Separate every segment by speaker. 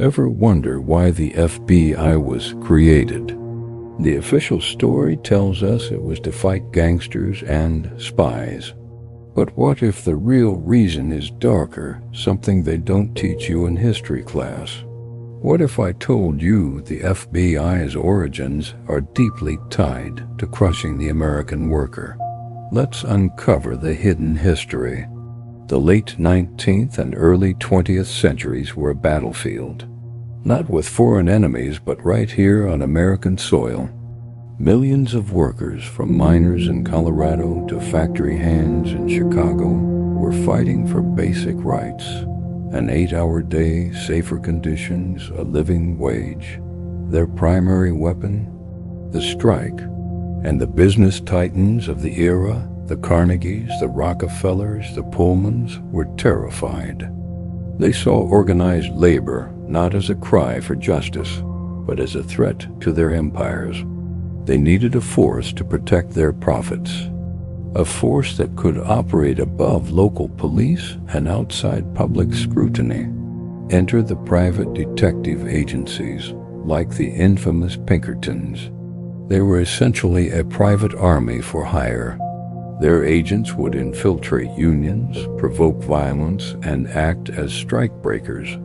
Speaker 1: Ever wonder why the FBI was created? The official story tells us it was to fight gangsters and spies. But what if the real reason is darker, something they don't teach you in history class? What if I told you the FBI's origins are deeply tied to crushing the American worker? Let's uncover the hidden history. The late 19th and early 20th centuries were a battlefield. Not with foreign enemies, but right here on American soil. Millions of workers, from miners in Colorado to factory hands in Chicago, were fighting for basic rights. An 8-hour day, safer conditions, a living wage. Their primary weapon? The strike. And the business titans of the era, the Carnegies, the Rockefellers, the Pullmans, were terrified. They saw organized labor not as a cry for justice, but as a threat to their empires. They needed a force to protect their profits, a force that could operate above local police and outside public scrutiny. Enter the private detective agencies, like the infamous Pinkertons. They were essentially a private army for hire. Their agents would infiltrate unions, provoke violence, and act as strikebreakers.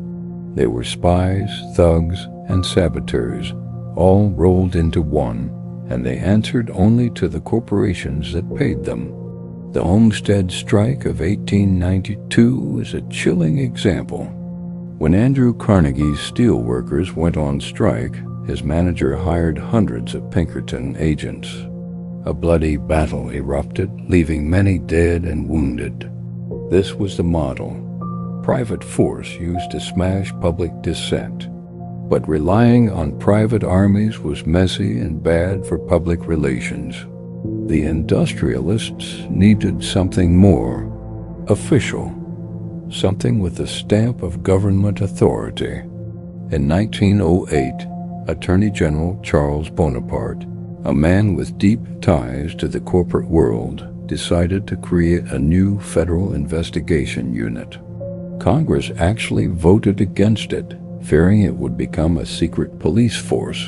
Speaker 1: They were spies, thugs, and saboteurs, all rolled into one, and they answered only to the corporations that paid them. The Homestead Strike of 1892 is a chilling example. When Andrew Carnegie's steelworkers went on strike, his manager hired hundreds of Pinkerton agents. A bloody battle erupted, leaving many dead and wounded. This was the model. Private force used to smash public dissent. But relying on private armies was messy and bad for public relations. The industrialists needed something more official, something with the stamp of government authority. In 1908, Attorney General Charles Bonaparte, a man with deep ties to the corporate world, decided to create a new federal investigation unit. Congress actually voted against it, fearing it would become a secret police force.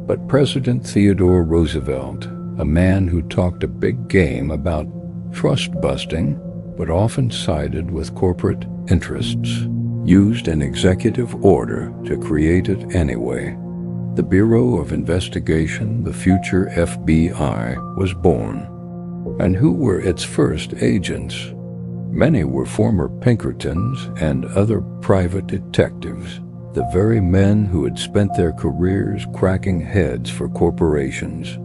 Speaker 1: But President Theodore Roosevelt, a man who talked a big game about trust-busting, but often sided with corporate interests, used an executive order to create it anyway. The Bureau of Investigation, the future FBI, was born. And who were its first agents? Many were former Pinkertons and other private detectives, the very men who had spent their careers cracking heads for corporations.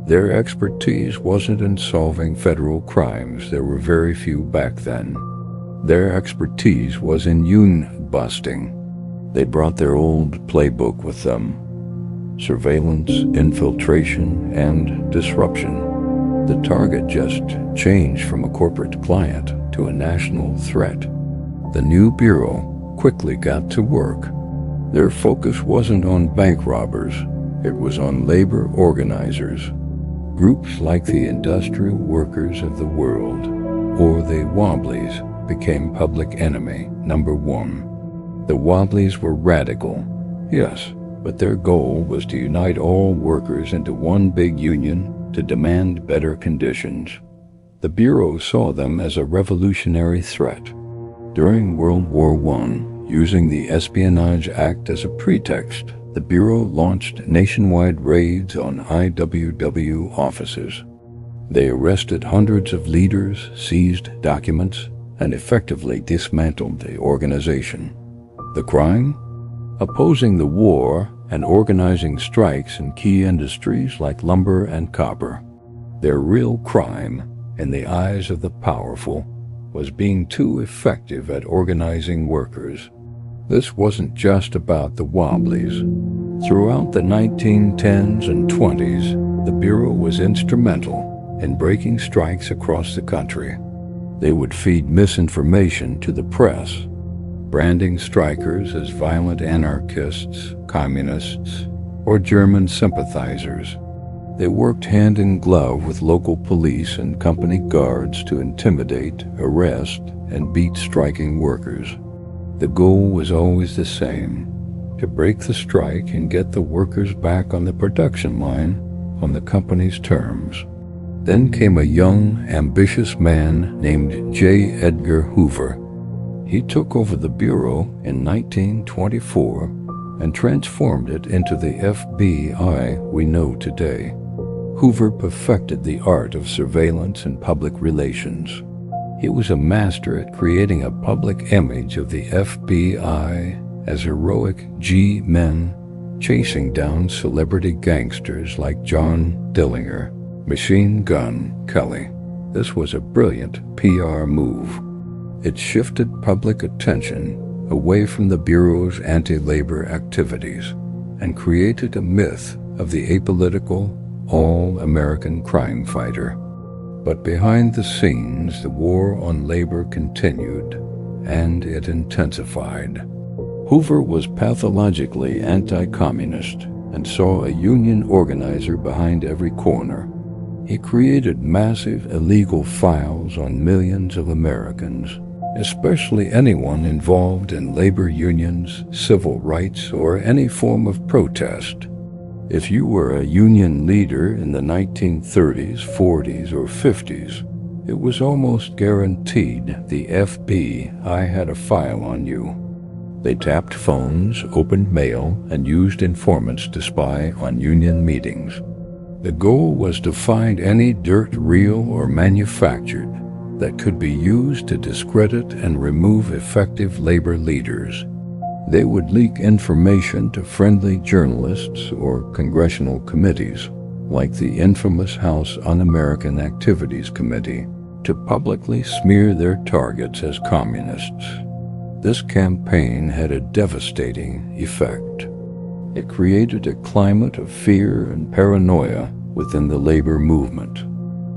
Speaker 1: Their expertise wasn't in solving federal crimes. There were very few back then. Their expertise was in union busting. They brought their old playbook with them. Surveillance, infiltration, and disruption. The target just changed from a corporate client to a national threat. The new bureau quickly got to work. Their focus wasn't on bank robbers. It was on labor organizers. Groups like the Industrial Workers of the World, or the Wobblies, became public enemy number one. The Wobblies were radical, yes, but their goal was to unite all workers into one big union to demand better conditions. The Bureau saw them as a revolutionary threat. During World War I, using the Espionage Act as a pretext, the Bureau launched nationwide raids on IWW offices. They arrested hundreds of leaders, seized documents, and effectively dismantled the organization. The crime? Opposing the war and organizing strikes in key industries like lumber and copper. Their real crime, in the eyes of the powerful, was being too effective at organizing workers. This wasn't just about the Wobblies. Throughout the 1910s and 20s, the Bureau was instrumental in breaking strikes across the country. They would feed misinformation to the press, branding strikers as violent anarchists, communists, or German sympathizers. They worked hand in glove with local police and company guards to intimidate, arrest, and beat striking workers. The goal was always the same: to break the strike and get the workers back on the production line on the company's terms. Then came a young, ambitious man named J. Edgar Hoover. He took over the Bureau in 1924 and transformed it into the FBI we know today. Hoover perfected the art of surveillance and public relations. He was a master at creating a public image of the FBI as heroic G-men chasing down celebrity gangsters like John Dillinger, Machine Gun Kelly. This was a brilliant PR move. It shifted public attention away from the Bureau's anti-labor activities and created a myth of the apolitical, all-American crime fighter. But behind the scenes, the war on labor continued, and it intensified. Hoover was pathologically anti-communist and saw a union organizer behind every corner. He created massive illegal files on millions of Americans, especially anyone involved in labor unions, civil rights, or any form of protest. If you were a union leader in the 1930s, 40s, or 50s, it was almost guaranteed the FBI had a file on you. They tapped phones, opened mail, and used informants to spy on union meetings. The goal was to find any dirt, real or manufactured, that could be used to discredit and remove effective labor leaders. They would leak information to friendly journalists or congressional committees, like the infamous House Un-American Activities Committee, to publicly smear their targets as communists. This campaign had a devastating effect. It created a climate of fear and paranoia within the labor movement.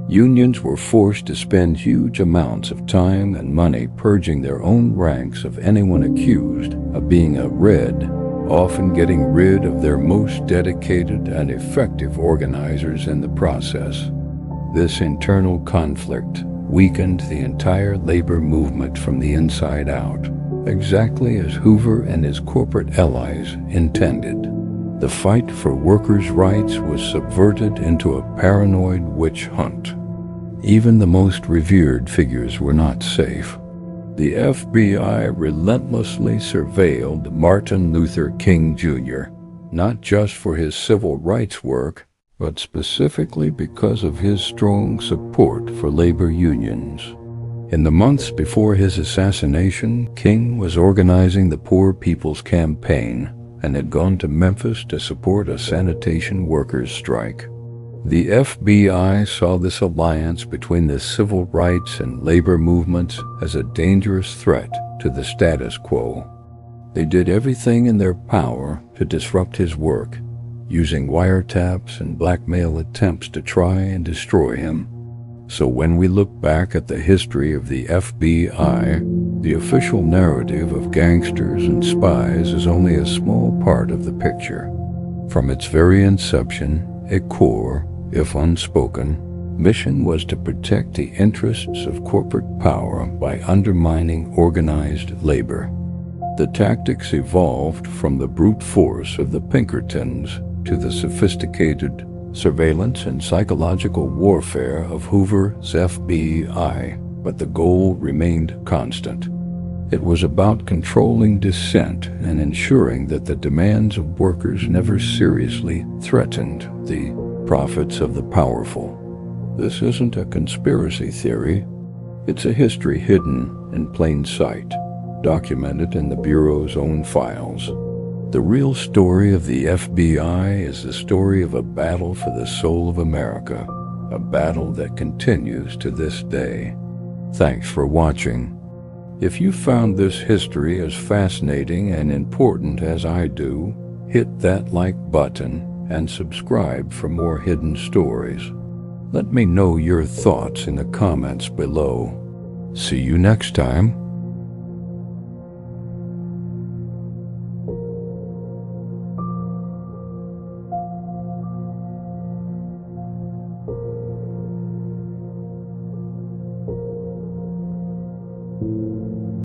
Speaker 1: Unions were forced to spend huge amounts of time and money purging their own ranks of anyone accused of being a Red, often getting rid of their most dedicated and effective organizers in the process. This internal conflict weakened the entire labor movement from the inside out, exactly as Hoover and his corporate allies intended. The fight for workers' rights was subverted into a paranoid witch hunt. Even the most revered figures were not safe. The FBI relentlessly surveilled Martin Luther King Jr., not just for his civil rights work, but specifically because of his strong support for labor unions. In the months before his assassination, King was organizing the Poor People's Campaign and had gone to Memphis to support a sanitation workers' strike. The FBI saw this alliance between the civil rights and labor movements as a dangerous threat to the status quo. They did everything in their power to disrupt his work, using wiretaps and blackmail attempts to try and destroy him. So when we look back at the history of the FBI, the official narrative of gangsters and spies is only a small part of the picture. From its very inception, a core, if unspoken, mission was to protect the interests of corporate power by undermining organized labor. The tactics evolved from the brute force of the Pinkertons to the sophisticated surveillance and psychological warfare of Hoover's FBI, but the goal remained constant. It was about controlling dissent and ensuring that the demands of workers never seriously threatened the profits of the powerful. This isn't a conspiracy theory. It's a history hidden in plain sight, documented in the Bureau's own files. The real story of the FBI is the story of a battle for the soul of America, a battle that continues to this day. Thanks for watching. If you found this history as fascinating and important as I do, hit that like button and subscribe for more hidden stories. Let me know your thoughts in the comments below. See you next time.